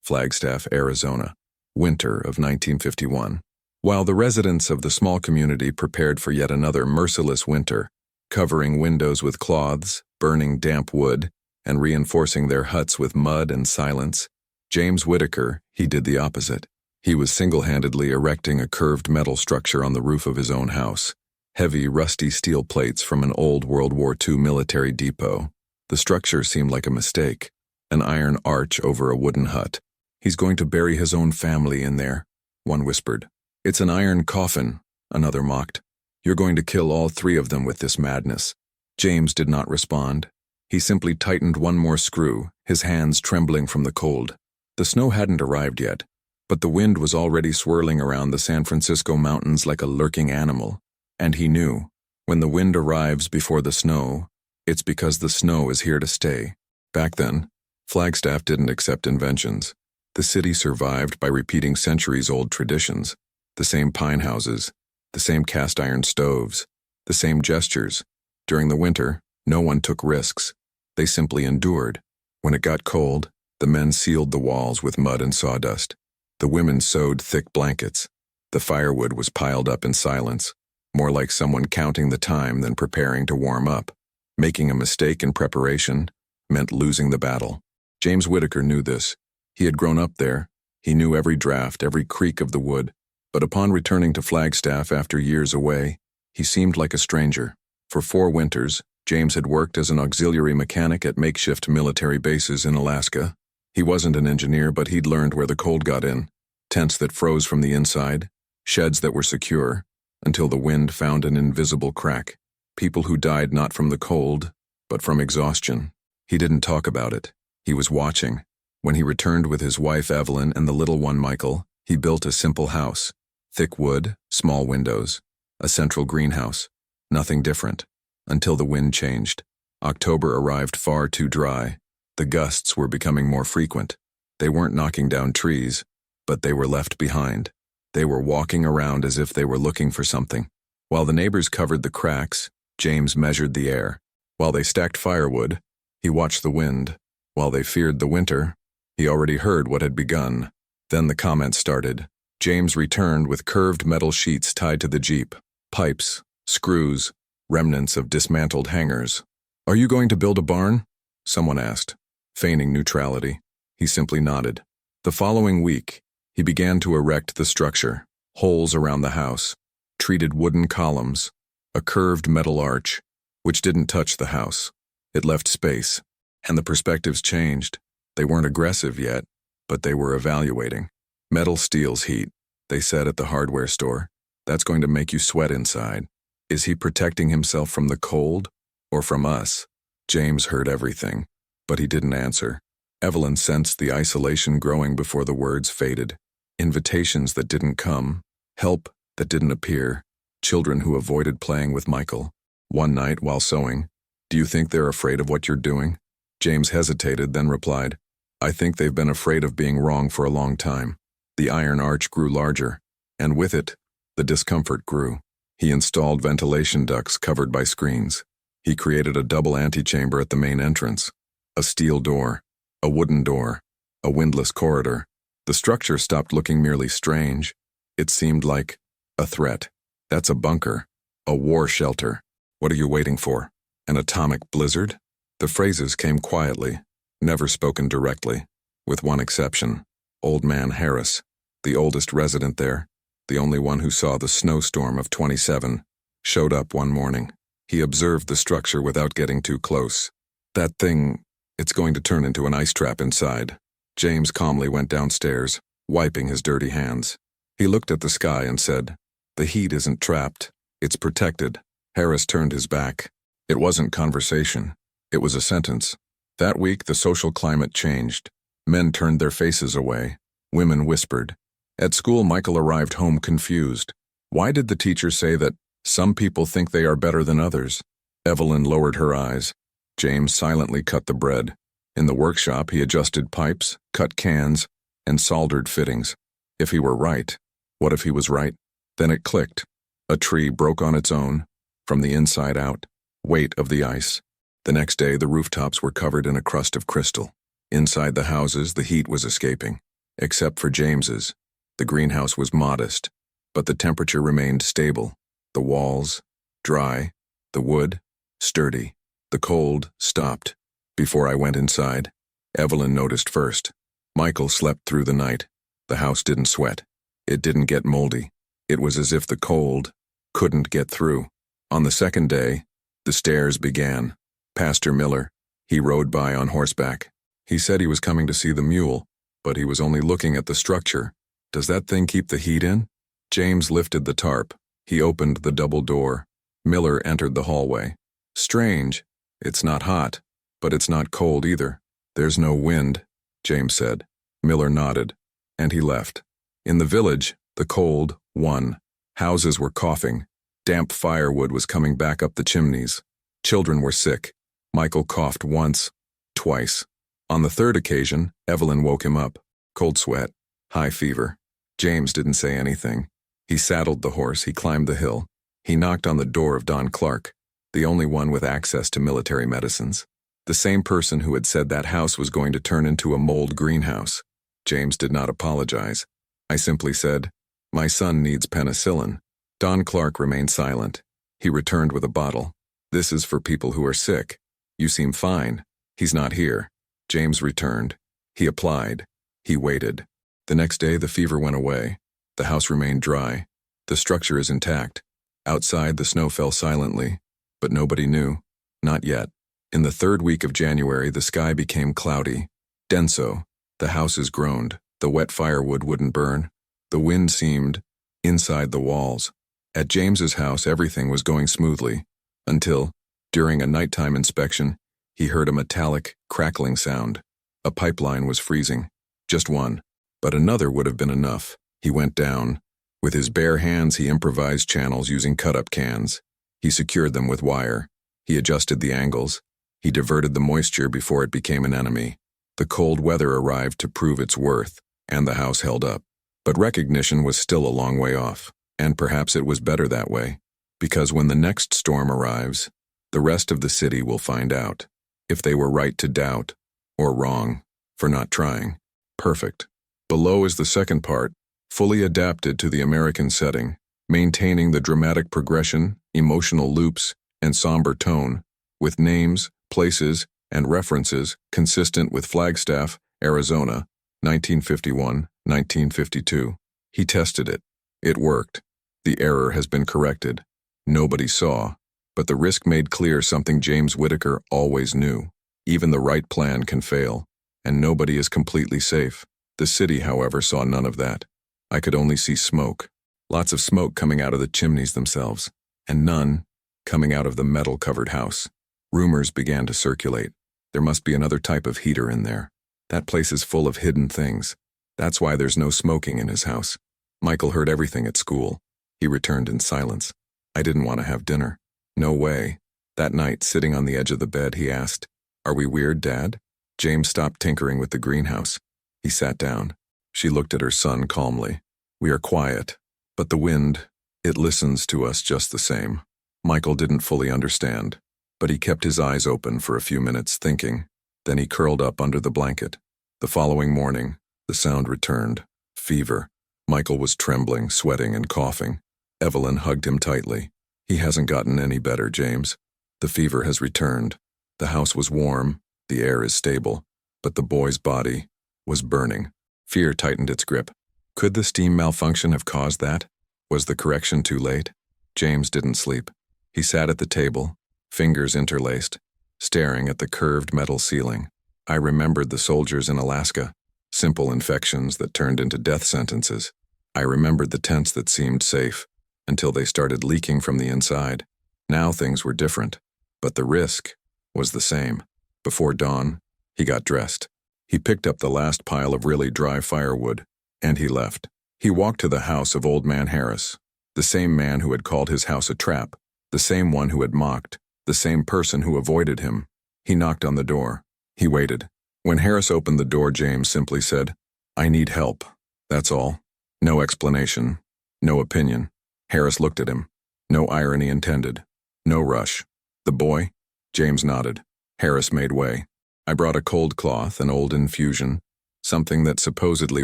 Flagstaff, Arizona, winter of 1951. While the residents of the small community prepared for yet another merciless winter, covering windows with cloths, burning damp wood, and reinforcing their huts with mud and silence, James Whitaker, he did the opposite. He was single-handedly erecting a curved metal structure on the roof of his own house. Heavy, rusty steel plates from an old World War II military depot. The structure seemed like a mistake, an iron arch over a wooden hut. "He's going to bury his own family in there," one whispered. "It's an iron coffin," another mocked. "You're going to kill all three of them with this madness." James did not respond. He simply tightened one more screw, his hands trembling from the cold. The snow hadn't arrived yet, but the wind was already swirling around the San Francisco mountains like a lurking animal. And he knew, when the wind arrives before the snow, it's because the snow is here to stay. Back then, Flagstaff didn't accept inventions. The city survived by repeating centuries-old traditions. The same pine houses, the same cast-iron stoves, the same gestures. During the winter, no one took risks. They simply endured. When it got cold, the men sealed the walls with mud and sawdust. The women sewed thick blankets. The firewood was piled up in silence, more like someone counting the time than preparing to warm up. Making a mistake in preparation meant losing the battle. James Whitaker knew this. He had grown up there. He knew every draft, every creak of the wood. But upon returning to Flagstaff after years away, he seemed like a stranger. For 4 winters, James had worked as an auxiliary mechanic at makeshift military bases in Alaska. He wasn't an engineer, but he'd learned where the cold got in. Tents that froze from the inside, sheds that were secure, until the wind found an invisible crack. People who died not from the cold, but from exhaustion. He didn't talk about it. He was watching. When he returned with his wife Evelyn and the little one Michael, he built a simple house. Thick wood, small windows, a central greenhouse. Nothing different. Until the wind changed. October arrived far too dry. The gusts were becoming more frequent. They weren't knocking down trees, but they were left behind. They were walking around as if they were looking for something. While the neighbors covered the cracks, James measured the air. While they stacked firewood, he watched the wind. While they feared the winter, he already heard what had begun. Then the comments started. James returned with curved metal sheets tied to the Jeep. Pipes, screws, remnants of dismantled hangars. "Are you going to build a barn?" someone asked. Feigning neutrality, he simply nodded. The following week, he began to erect the structure. Holes around the house, treated wooden columns, a curved metal arch, which didn't touch the house. It left space, and the perspectives changed. They weren't aggressive yet, but they were evaluating. "Metal steals heat," they said at the hardware store. "That's going to make you sweat inside." Is he protecting himself from the cold, or from us? James heard everything, but he didn't answer. Evelyn sensed the isolation growing before the words faded. Invitations that didn't come, help that didn't appear, children who avoided playing with Michael. One night while sewing, "Do you think they're afraid of what you're doing?" James hesitated, then replied, "I think they've been afraid of being wrong for a long time." The iron arch grew larger, and with it, the discomfort grew. He installed ventilation ducts covered by screens. He created a double antechamber at the main entrance, a steel door, a wooden door, a windless corridor. The structure stopped looking merely strange. It seemed like a threat. "That's a bunker, a war shelter. What are you waiting for? An atomic blizzard?" The phrases came quietly, never spoken directly, with one exception. Old Man Harris, the oldest resident there, the only one who saw the snowstorm of 27, showed up one morning. He observed the structure without getting too close. "That thing, it's going to turn into an ice trap inside." James calmly went downstairs, wiping his dirty hands. He looked at the sky and said, "The heat isn't trapped, it's protected." Harris turned his back. It wasn't conversation. It was a sentence. That week, the social climate changed. Men turned their faces away. Women whispered. At school, Michael arrived home confused. Why did the teacher say that some people think they are better than others? Evelyn lowered her eyes. James silently cut the bread. In the workshop, he adjusted pipes, cut cans, and soldered fittings. If he were right, what if he was right? Then it clicked. A tree broke on its own, from the inside out. Weight of the ice. The next day, the rooftops were covered in a crust of crystal. Inside the houses, the heat was escaping. except for James's. The greenhouse was modest, but the temperature remained stable. The walls, dry. The wood, sturdy. The cold stopped. Before I went inside, Evelyn noticed first. Michael slept through the night. The house didn't sweat. It didn't get moldy. It was as if the cold couldn't get through. On the second day, the stairs began. Pastor Miller, he rode by on horseback. He said he was coming to see the mule, but he was only looking at the structure. Does that thing keep the heat in? James lifted the tarp. He opened the double door. Miller entered the hallway. Strange. It's not hot, but it's not cold either. There's no wind, James said. Miller nodded, and he left. In the village, the cold won. Houses were coughing. Damp firewood was coming back up the chimneys. Children were sick. Michael coughed once, twice. On the third occasion, Evelyn woke him up. Cold sweat, high fever. James didn't say anything. He saddled the horse, he climbed the hill. He knocked on the door of Don Clark, the only one with access to military medicines. The same person who had said that house was going to turn into a mold greenhouse. James did not apologize. I simply said, "My son needs penicillin." Don Clark remained silent. He returned with a bottle. "This is for people who are sick. You seem fine." "He's not here." James returned. He applied. He waited. The next day the fever went away. The house remained dry. The structure is intact. Outside the snow fell silently, but nobody knew. Not yet. In the third week of January the sky became cloudy. Denso. The houses groaned. The wet firewood wouldn't burn. The wind seemed inside the walls. At James's house everything was going smoothly, until, during a nighttime inspection, he heard a metallic, crackling sound. A pipeline was freezing. Just one. But another would have been enough. He went down. With his bare hands he improvised channels using cut-up cans. He secured them with wire. He adjusted the angles. He diverted the moisture before it became an enemy. The cold weather arrived to prove its worth, and the house held up. But recognition was still a long way off, and perhaps it was better that way, because when the next storm arrives, the rest of the city will find out if they were right to doubt, or wrong for not trying. Perfect. Below is the second part, fully adapted to the American setting, maintaining the dramatic progression, emotional loops, and somber tone, with names, places, and references consistent with Flagstaff, Arizona, 1951-1952. He tested it. It worked. The error has been corrected. Nobody saw, but the risk made clear something James Whitaker always knew. Even the right plan can fail, and nobody is completely safe. The city, however, saw none of that. I could only see smoke. Lots of smoke coming out of the chimneys themselves, and none coming out of the metal-covered house. Rumors began to circulate. There must be another type of heater in there. That place is full of hidden things. That's why there's no smoking in his house. Michael heard everything at school. He returned in silence. I didn't want to have dinner. No way. That night, sitting on the edge of the bed, he asked, "Are we weird, Dad?" James stopped tinkering with the greenhouse. He sat down. She looked at her son calmly. "We are quiet, but the wind, it listens to us just the same." Michael didn't fully understand, but he kept his eyes open for a few minutes, thinking. Then he curled up under the blanket. The following morning, the sound returned. Fever. Michael was trembling, sweating, and coughing. Evelyn hugged him tightly. "He hasn't gotten any better, James. The fever has returned. The house was warm, the air is stable, but the boy's body was burning." Fear tightened its grip. Could the steam malfunction have caused that? Was the correction too late? James didn't sleep. He sat at the table, fingers interlaced, staring at the curved metal ceiling. I remembered the soldiers in Alaska, simple infections that turned into death sentences. I remembered the tents that seemed safe, until they started leaking from the inside. Now things were different, but the risk was the same. Before dawn, he got dressed. He picked up the last pile of really dry firewood, and he left. He walked to the house of Old Man Harris, the same man who had called his house a trap, the same one who had mocked, the same person who avoided him. He knocked on the door. He waited. When Harris opened the door, James simply said, "I need help. That's all." No explanation. No opinion. Harris looked at him. No irony intended. No rush. "The boy?" James nodded. Harris made way. "I brought a cold cloth, an old infusion, something that supposedly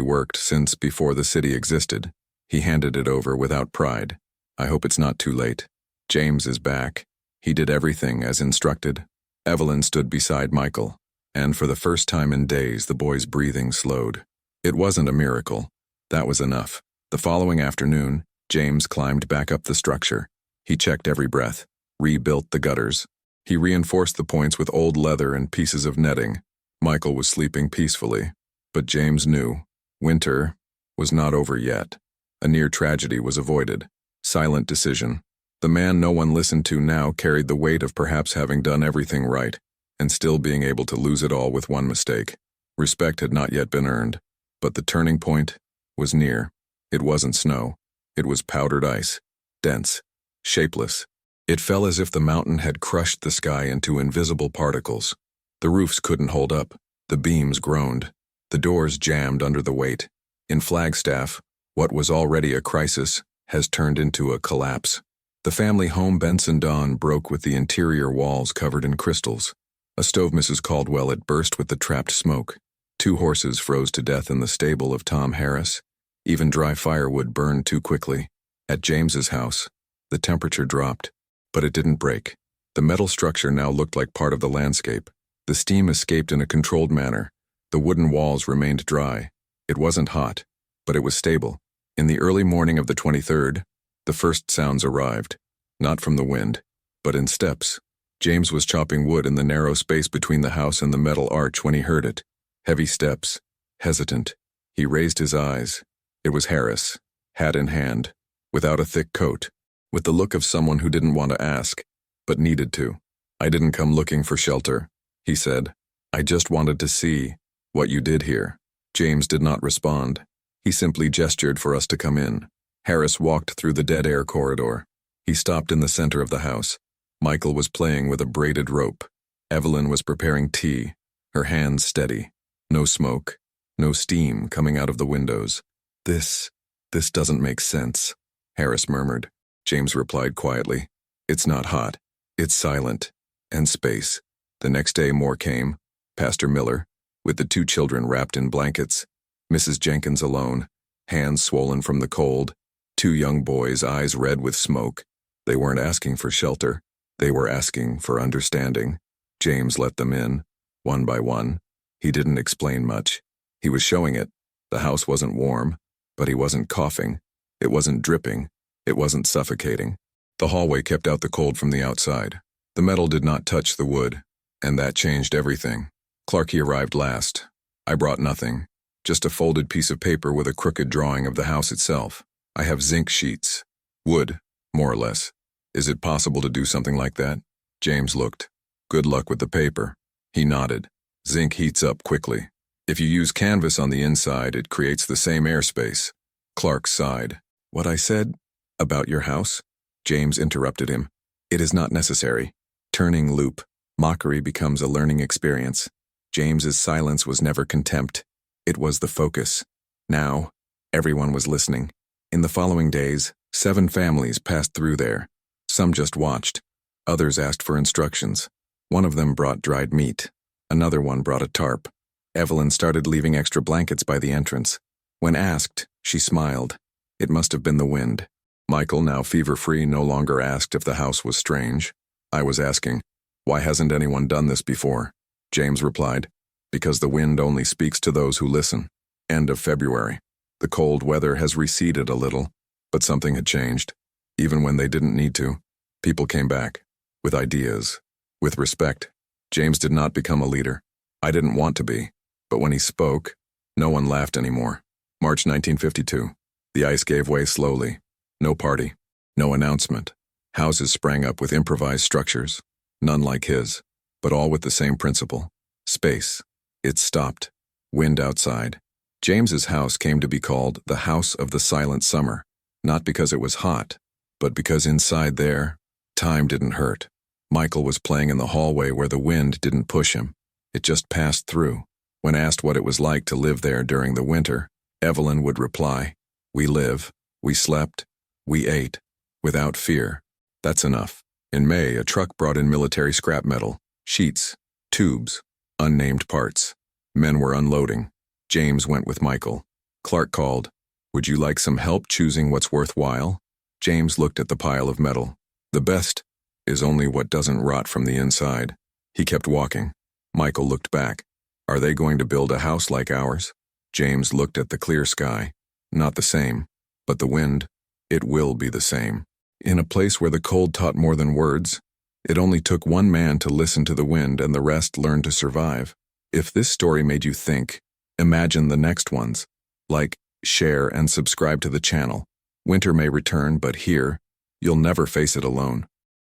worked since before the city existed. He handed it over without pride. I hope it's not too late. James is back. He did everything as instructed. Evelyn stood beside Michael, and for the first time in days the boy's breathing slowed. It wasn't a miracle. That was enough. The following afternoon, James climbed back up the structure. He checked every breath, rebuilt the gutters. He reinforced the points with old leather and pieces of netting. Michael was sleeping peacefully, but James knew winter was not over yet. A near tragedy was avoided. Silent decision. The man no one listened to now carried the weight of perhaps having done everything right, and still being able to lose it all with one mistake. Respect had not yet been earned, but the turning point was near. It wasn't snow. It was powdered ice, dense, shapeless. It fell as if the mountain had crushed the sky into invisible particles. The roofs couldn't hold up. The beams groaned. The doors jammed under the weight. In Flagstaff, what was already a crisis has turned into a collapse. The family home Benson Dawn broke with the interior walls covered in crystals. A stove Mrs. Caldwell had burst with the trapped smoke. 2 horses froze to death in the stable of Tom Harris. Even dry firewood burned too quickly. At James's house, the temperature dropped, but it didn't break. The metal structure now looked like part of the landscape. The steam escaped in a controlled manner. The wooden walls remained dry. It wasn't hot, but it was stable. In the early morning of the 23rd, the first sounds arrived, not from the wind, but in steps. James was chopping wood in the narrow space between the house and the metal arch when he heard it. Heavy steps, hesitant. He raised his eyes. It was Harris, hat in hand, without a thick coat, with the look of someone who didn't want to ask, but needed to. I didn't come looking for shelter, he said. I just wanted to see what you did here. James did not respond. He simply gestured for us to come in. Harris walked through the dead-air corridor. He stopped in the center of the house. Michael was playing with a braided rope. Evelyn was preparing tea, her hands steady. No smoke, no steam coming out of the windows. This doesn't make sense, Harris murmured. James replied quietly. It's not hot. It's silent. And space. The next day more came. Pastor Miller, with the 2 children wrapped in blankets. Mrs. Jenkins alone, hands swollen from the cold. 2 young boys, eyes red with smoke. They weren't asking for shelter. They were asking for understanding. James let them in, one by one. He didn't explain much. He was showing it. The house wasn't warm, but he wasn't coughing. It wasn't dripping. It wasn't suffocating. The hallway kept out the cold from the outside. The metal did not touch the wood, and that changed everything. Clarky arrived last. I brought nothing, just a folded piece of paper with a crooked drawing of the house itself. I have zinc sheets. Wood, more or less. Is it possible to do something like that? James looked. Good luck with the paper. He nodded. Zinc heats up quickly. If you use canvas on the inside, it creates the same airspace. Clark sighed. What I said about your house? James interrupted him. It is not necessary. Turning loop. Mockery becomes a learning experience. James's silence was never contempt. It was the focus. Now, everyone was listening. In the following days, 7 families passed through there. Some just watched. Others asked for instructions. One of them brought dried meat. Another one brought a tarp. Evelyn started leaving extra blankets by the entrance. When asked, she smiled. It must have been the wind. Michael, now fever-free, no longer asked if the house was strange. I was asking, why hasn't anyone done this before? James replied, because the wind only speaks to those who listen. End of February. The cold weather has receded a little, but something had changed. Even when they didn't need to, people came back, with ideas, with respect. James did not become a leader. I didn't want to be, but when he spoke, no one laughed anymore. March 1952. The ice gave way slowly. No party, no announcement. Houses sprang up with improvised structures, none like his, but all with the same principle. Space. It stopped. Wind outside. James's house came to be called the House of the Silent Summer, not because it was hot, but because inside there, time didn't hurt. Michael was playing in the hallway where the wind didn't push him. It just passed through. When asked what it was like to live there during the winter, Evelyn would reply, "We live, we slept, we ate, without fear. That's enough." In May, a truck brought in military scrap metal, sheets, tubes, unnamed parts. Men were unloading. James went with Michael. Clark called, "Would you like some help choosing what's worthwhile?" James looked at the pile of metal. "The best is only what doesn't rot from the inside." He kept walking. Michael looked back. "Are they going to build a house like ours?" James looked at the clear sky. "Not the same. But the wind, it will be the same." In a place where the cold taught more than words, it only took one man to listen to the wind and the rest learned to survive. If this story made you think, imagine the next ones. Like, share, and subscribe to the channel. Winter may return, but here, you'll never face it alone.